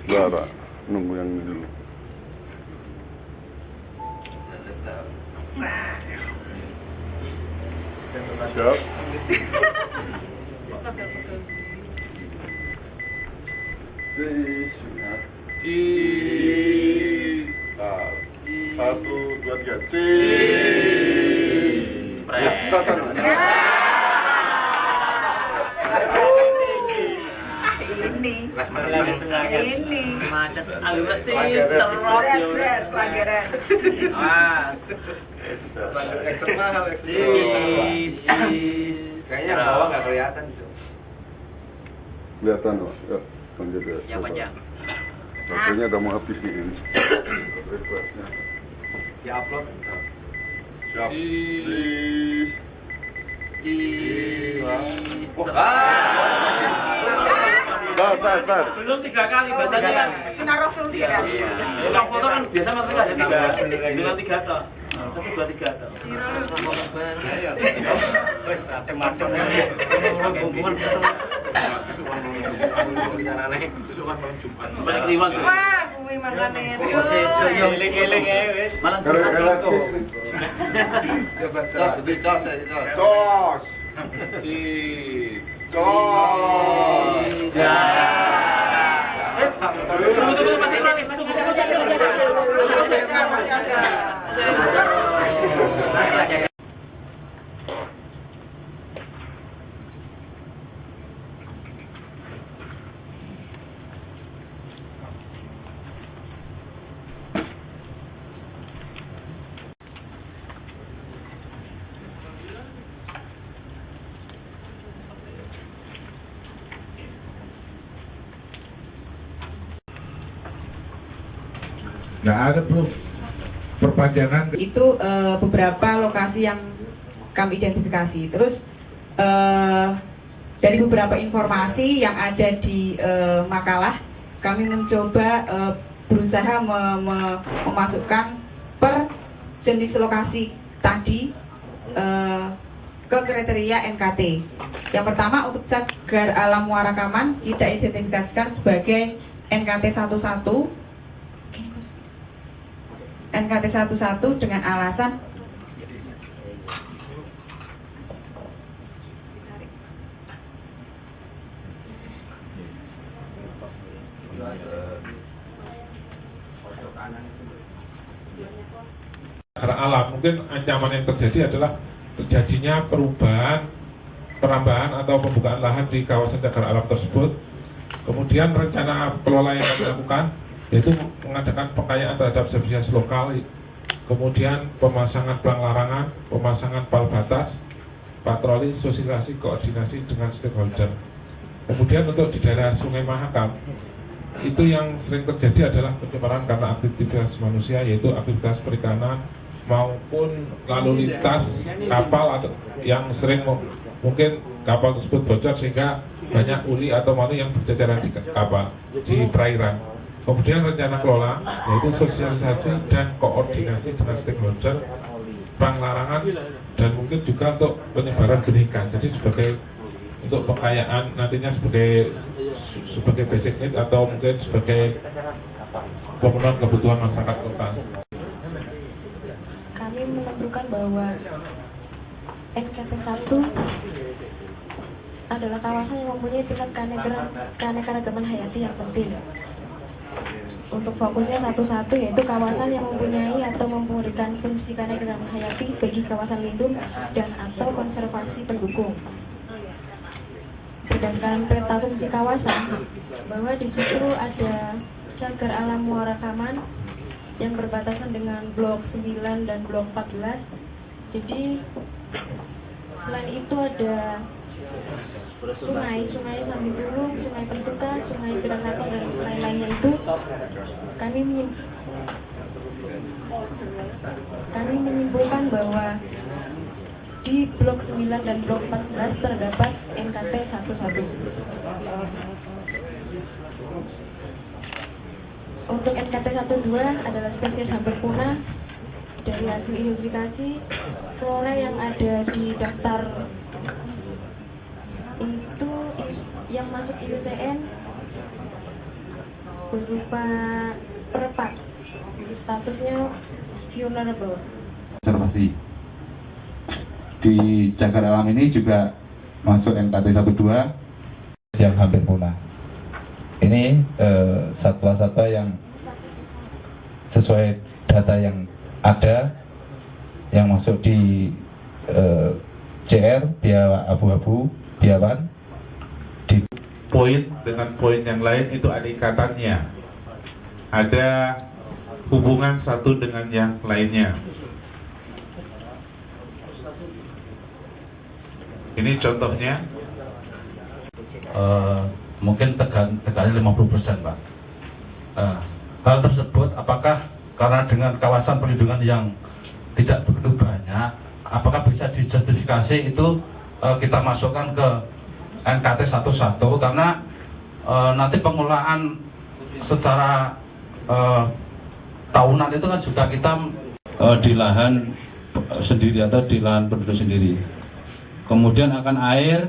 Sebentar, nunggu yang ini dulu. Siap. Cheese. Nah, 1, 2, 3. Cheese. Ya, ini macet aliran cheese cerot pelanggaran mas eksternal cheese kayaknya bawah nggak kelihatan gitu. Kelihatan, Mas. Ya, lanjut ya. yang panjang Baterainya udah mau habis nih ini. Requestnya. Di upload. Siap. Cheese. cheese Tar. belum 3 kali biasanya kan Sunnah Rasul 3 kali. orang foto kan biasa material ada 3 dengan 3 toh 1, 2, 3 toh Wes adem-adem ya. sebanyak liwat tuh Wah, gue makane. eling-eling ya wes malah Gara-gara cheese nih. Cos. Cos. Cheese. Cos. tunggu masih Nggak ada belum perpanjangan. Itu beberapa lokasi yang kami identifikasi. Terus dari beberapa informasi yang ada di makalah, kami mencoba berusaha memasukkan per jenis lokasi tadi ke kriteria NKT. Yang pertama untuk cagar alam Muara Kaman kita identifikasikan sebagai NKT 11 dengan alasan Karena alam, mungkin ancaman yang terjadi adalah terjadinya perambahan atau pembukaan lahan di kawasan cagar alam tersebut. Kemudian rencana kelola yang kami lakukan yaitu mengadakan pengkayaan terhadap spesies lokal, kemudian pemasangan pelang larangan, pemasangan pal batas, patroli, sosialisasi, koordinasi dengan stakeholder. Kemudian untuk di daerah Sungai Mahakam, itu yang sering terjadi adalah pencemaran karena aktivitas manusia, yaitu aktivitas perikanan maupun lalu lintas kapal atau yang sering mungkin kapal tersebut bocor sehingga banyak uli atau manu yang berceceran di kapal di perairan. Kemudian rencana kelola yaitu sosialisasi dan koordinasi dengan stakeholder, bank larangan, dan mungkin juga untuk penyebaran benih ikan. Jadi sebagai untuk pengkayaan nantinya sebagai basic need atau mungkin sebagai pemenuhan kebutuhan masyarakat kota. Kami menentukan bahwa NKT 1 adalah kawasan yang mempunyai tingkat keanekaragaman hayati yang penting. Untuk fokusnya satu-satu yaitu kawasan yang mempunyai atau memberikan fungsi keanekaragaman hayati bagi kawasan lindung dan atau konservasi pendukung. Berdasarkan peta fungsi kawasan, bahwa di situ ada cagar alam Muara Kaman yang berbatasan dengan blok 9 dan blok 14. Jadi selain itu ada sungai Sambitulung, Sungai Pentuka, Sungai Pirang-Ratong, dan lain-lainnya itu kami menyimpulkan bahwa di blok 9 dan blok 14 terdapat NKT 11. Untuk NKT 12 adalah spesies hampir punah. Dari hasil identifikasi flora yang ada di daftar itu yang masuk IUCN berupa perpat, statusnya vulnerable. Observasi di cagar alam ini juga masuk NKT 12 yang hampir punah. Ini satwa-satwa yang sesuai data yang ada yang masuk di CR, biawak abu-abu, biawan. Poin dengan poin yang lain itu ada ikatannya, ada hubungan satu dengan yang lainnya. Ini contohnya. Mungkin tekannya 50%, Pak. Hal tersebut apakah karena dengan kawasan perlindungan yang tidak begitu banyak, apakah bisa dijustifikasi itu kita masukkan ke NKT 11 karena nanti pengelolaan secara tahunan itu kan juga kita di lahan sendiri atau di lahan penduduk sendiri. Kemudian akan air,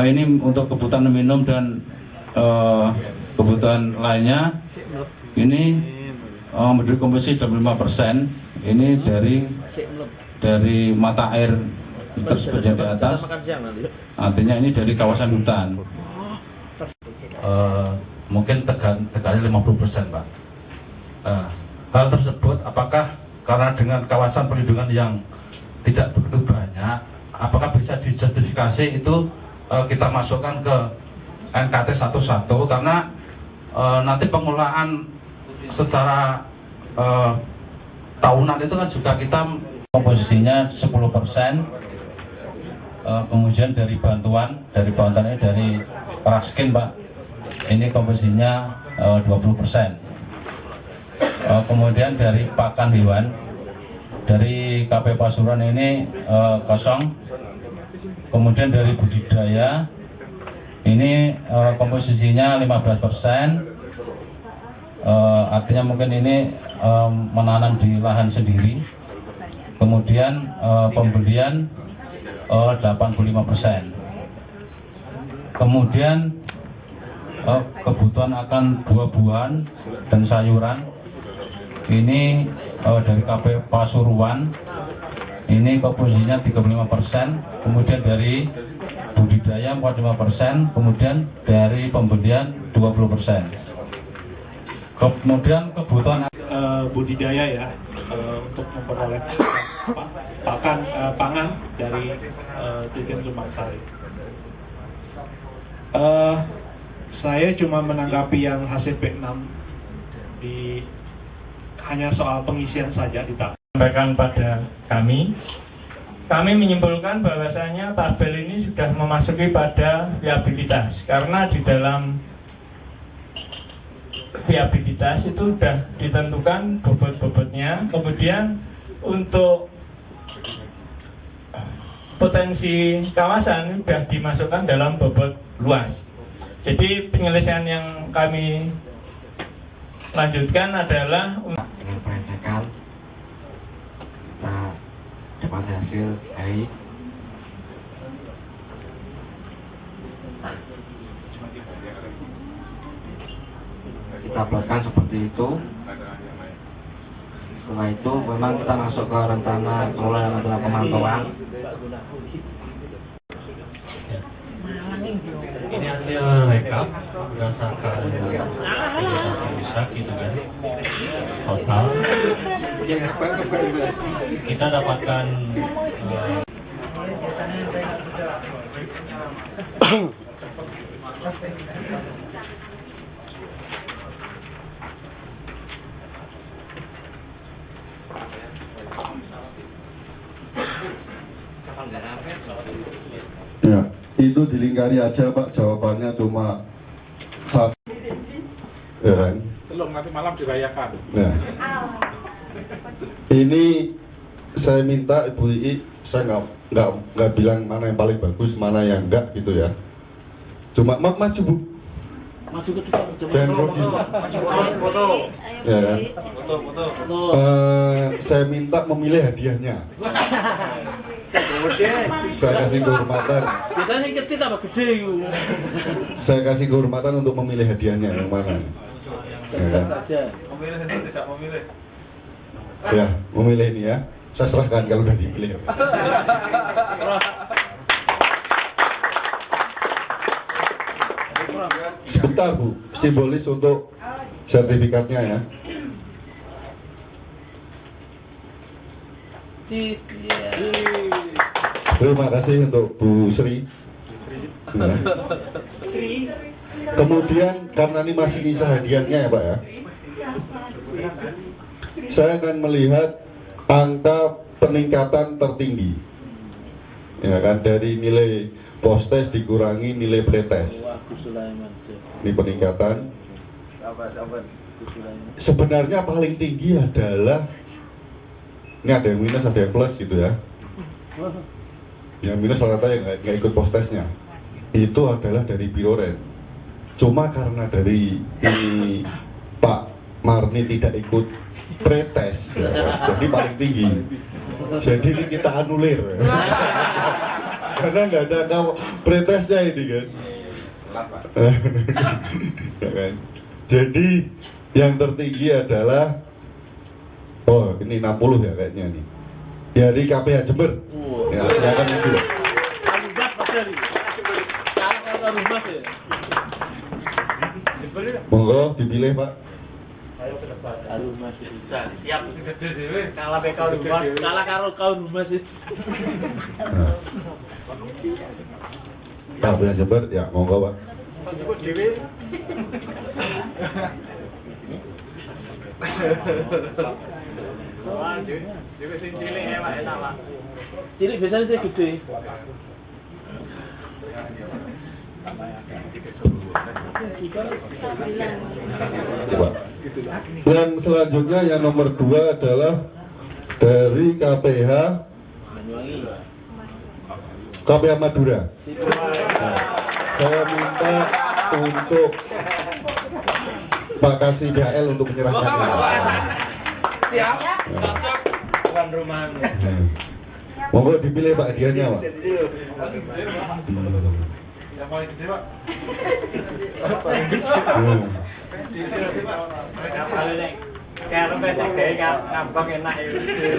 ini untuk kebutuhan minum dan kebutuhan lainnya, ini menurut komposisi 25%, ini dari mata air tersebut yang di atas, artinya ini dari kawasan hutan. Mungkin tekannya 50%, Pak. Hal tersebut apakah karena dengan kawasan perlindungan yang tidak begitu banyak, apakah bisa dijustifikasi itu kita masukkan ke NKT 11 karena nanti pengelolaan secara tahunan itu kan juga kita komposisinya 10%, kemudian dari bantuan ini dari Raskin, Pak, ini komposisinya 20%. Kemudian dari pakan hewan dari KP Pasuruan ini kosong. Kemudian dari budidaya ini komposisinya 15%, artinya mungkin ini menanam di lahan sendiri. Kemudian pembelian 85%. Kemudian kebutuhan akan buah-buahan dan sayuran ini dari KP Pasuruan ini komposisinya 35%, kemudian dari budidaya 45%, kemudian dari pembelian 20%. Kemudian kebutuhan budidaya ya, untuk memperoleh pangan dari Titin Sumangsari. Saya cuma menanggapi yang hasil B6 hanya soal pengisian saja sampaikan pada kami menyimpulkan bahwasanya tabel ini sudah memasuki pada viabilitas, karena di dalam viabilitas itu sudah ditentukan bobot-bobotnya. Kemudian untuk potensi kawasan sudah dimasukkan dalam bobot luas. Jadi penyelesaian yang kami lanjutkan adalah dengan pengecekan kita dapat hasil baik. Kita buatkan seperti itu. Setelah itu memang kita masuk ke rencana kelola dan rencana pemantauan. Ini hasil rekap berdasarkan identitas yang rusak gitu kan. Total kita dapatkan Ya, itu dilingkari aja, Pak. Jawabannya cuma satu. Ya kan? Belum, nanti malam dirayakan. Nah, ini saya minta Ibu Ii, saya nggak bilang mana yang paling bagus, mana yang enggak gitu ya. Cuma maju Bu. Maju ke depan. Jangan grogi. Foto. Ya kan? Foto. Saya minta memilih hadiahnya. Saya kasih kehormatan. Biasanya yang kecil tambah gede itu. Saya kasih kehormatan untuk memilih hadiahnya yang mana. Ya, kan? Saja. Memilih itu tidak memilih. Ya, memilih ini ya. Saya serahkan kalau udah dipilih. Sebentar Bu, simbolis untuk sertifikatnya ya. Terima kasih untuk Bu Sri. Nah. Kemudian karena ini masih sisa hadiahnya ya Pak ya, saya akan melihat angka peningkatan tertinggi, ya kan, dari nilai post-test dikurangi nilai pretest. Ini peningkatan. Sebenarnya paling tinggi adalah ini ada yang minus, ada yang plus gitu ya. Yang minus rata-rata yang nggak ikut post-testnya itu adalah dari Biroren. Cuma karena dari ini Pak Marni tidak ikut pretest ya, jadi paling tinggi. Jadi ini kita anulir karena nggak ada pretestnya ini kan. Ya kan? Jadi yang tertinggi adalah ini 60 ya kayaknya nih dari KPH Jember. Ya, silakan maju. Monggo dipilih Pak. Karumas bisa. Siap. Kalah be Karumas, kalah karo Karumas itu. KPH Jember ya, monggo Pak. Cilik biasanya saya gede. Coba. Yang selanjutnya yang nomor 2 adalah dari KPH Madura. Nah, saya minta untuk Pak Kasih BHL untuk menyerahkannya. Siap. Tuan rumah. Monggo dipilih Pak hadiahnya Pak. Yang paling gede Pak.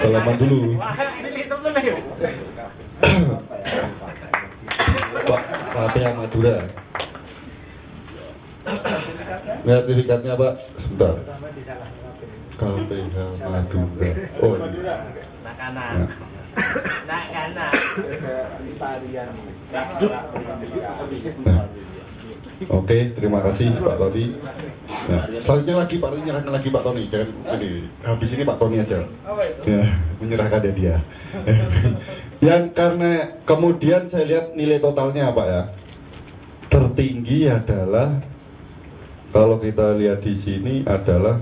Salaman dulu. Pak KPH Madura. Sertifikatnya Pak, sebentar. KPH Madura. Oh ini. Nah. Oke, terima kasih Pak Tony. Nah, selanjutnya lagi Pak Tony, nyerahkan lagi Pak Tony. Jangan ini, habis ini Pak Tony aja. Ya, menyerahkan dia. Yang karena kemudian saya lihat nilai totalnya Pak ya. Tertinggi adalah kalau kita lihat di sini adalah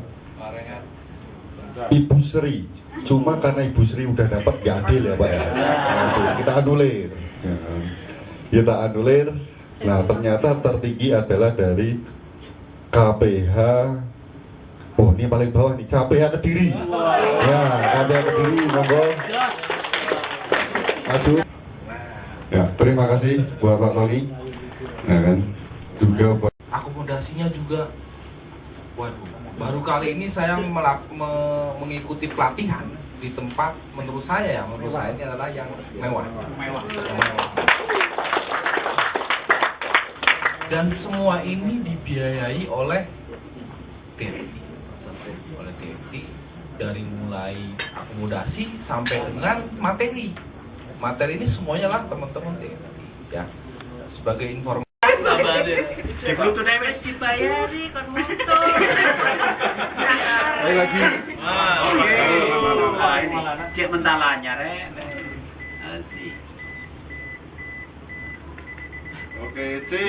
Ibu Sri. Cuma karena Ibu Sri udah dapat gak adil ya Pak ya. Nah, kita anulir. Ya. Kita anulir. Nah ternyata tertinggi adalah dari KPH. Oh ini paling bawah nih, KPH Kediri. Ya KPH Kediri, monggo maju. Ya terima kasih buat Pak Tony. Nah kan juga buat akomodasinya juga. Waduh, baru kali ini saya mengikuti pelatihan di tempat menurut saya ini adalah yang mewah. Dan semua ini dibiayai oleh TNI, dari mulai akomodasi sampai dengan materi. Materi ini semuanya lah teman-teman TNI ya. Sebagai informasi. Di Bluetooth MS Dibayari kon motor. Ayo lagi. Oke. Wah, ini cek mentalanya rek. Asik. Oke, cheers.